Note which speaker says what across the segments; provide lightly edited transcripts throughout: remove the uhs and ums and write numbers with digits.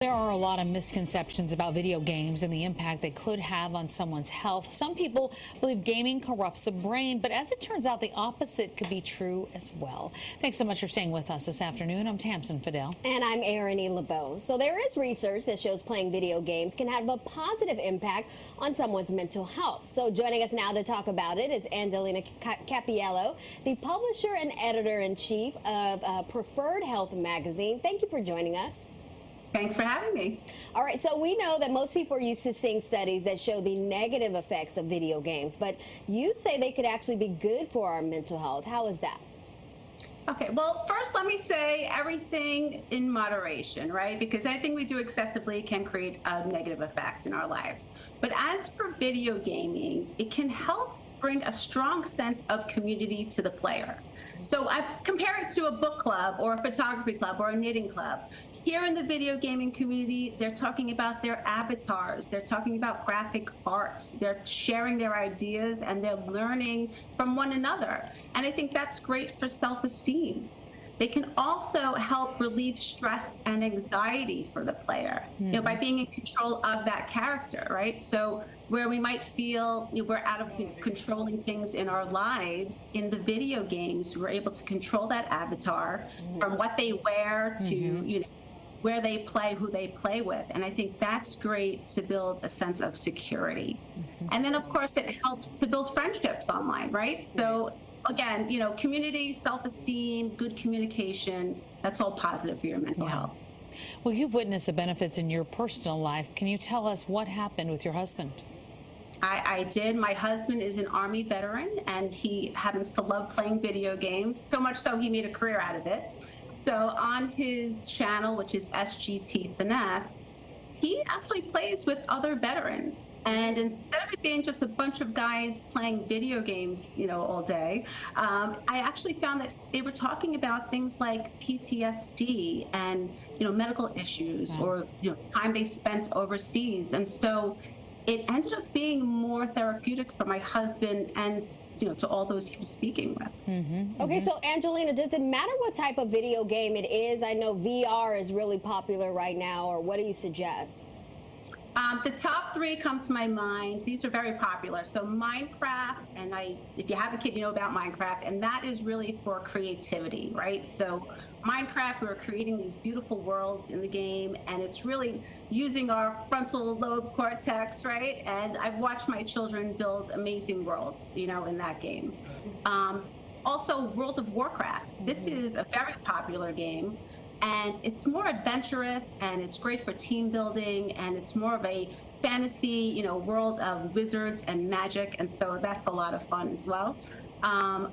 Speaker 1: There are a lot of misconceptions about video games and the impact they could have on someone's health. Some people believe gaming corrupts the brain, but as it turns out, the opposite could be true as well. Thanks so much for staying with us this afternoon. I'm Tamsen Fidel.
Speaker 2: And I'm Erin E. LeBeau. So there is research that shows playing video games can have a positive impact on someone's mental health. So joining us now to talk about it is Angelina Cappiello, the publisher and editor-in-chief of Preferred Health magazine. Thank you for joining us.
Speaker 3: Thanks for having me.
Speaker 2: All right, so we know that most people are used to seeing studies that show the negative effects of video games, but you say they could actually be good for our mental health. How is that?
Speaker 3: Okay, well, first let me say everything in moderation, right? Because anything we do excessively can create a negative effect in our lives. But as for video gaming, it can help bring a strong sense of community to the player. So I compare it to a book club or a photography club or a knitting club. Here in the video gaming community, they're talking about their avatars, they're talking about graphic arts, they're sharing their ideas, and they're learning from one another. And I think that's great for self-esteem. They can also help relieve stress and anxiety for the player, by being in control of that character, right? So where we might feel we're out of controlling things in our lives, in the video games, we're able to control that avatar from what they wear to, where they play, who they play with. And I think that's great to build a sense of security. And then, of course, it helps to build friendships online, right? So again, community, self-esteem, good communication, that's all positive for your mental health.
Speaker 1: Well, you've witnessed the benefits in your personal life. Can you tell us what happened with your husband?
Speaker 3: I did. My husband is an Army veteran, and he happens to love playing video games, so much so he made a career out of it. So on his channel, which is SGT Finesse, he actually plays with other veterans. And instead of it being just a bunch of guys playing video games, all day, I actually found that they were talking about things like PTSD and, medical issues or, time they spent overseas. And so it ended up being more therapeutic for my husband and to all those he was speaking with.
Speaker 2: Okay, so Angelina, does it matter what type of video game it is? I know VR is really popular right now, or what do you suggest?
Speaker 3: The top three come to my mind. These are very popular. So Minecraft, and if you have a kid, you know about Minecraft, and that is really for creativity, right? So Minecraft, we're creating these beautiful worlds in the game, and it's really using our frontal lobe cortex, right? And I've watched my children build amazing worlds, in that game. Also, World of Warcraft. This is a very popular game. And it's more adventurous, and it's great for team building, and it's more of a fantasy, world of wizards and magic, and so that's a lot of fun as well.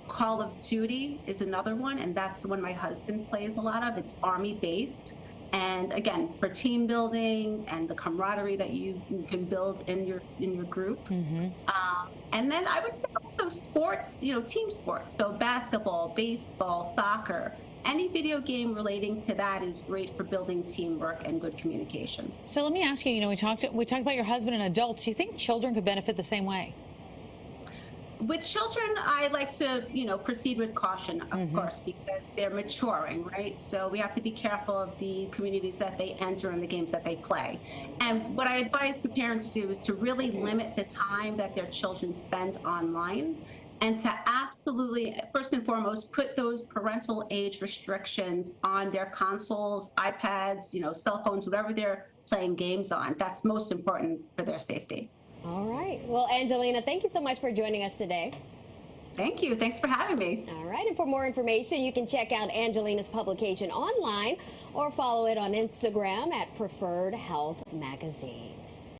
Speaker 3: Call of Duty is another one, and that's the one my husband plays a lot of. It's Army-based, and again, for team building and the camaraderie that you can build in your group. And then I would say also sports, team sports, so basketball, baseball, soccer. Any video game relating to that is great for building teamwork and good communication.
Speaker 1: So let me ask you, we talked about your husband and adults. Do you think children could benefit the same way?
Speaker 3: With children, I like to, proceed with caution, of course, because they're maturing, right? So we have to be careful of the communities that they enter and the games that they play. And what I advise the parents to do is to really limit the time that their children spend online, and to absolutely, first and foremost, put those parental age restrictions on their consoles, iPads, cell phones, whatever they're playing games on. That's most important for their safety.
Speaker 2: All right. Well, Angelina, thank you so much for joining us today.
Speaker 3: Thank you. Thanks for having me.
Speaker 2: All right. And for more information, you can check out Angelina's publication online or follow it on Instagram at Preferred Health Magazine.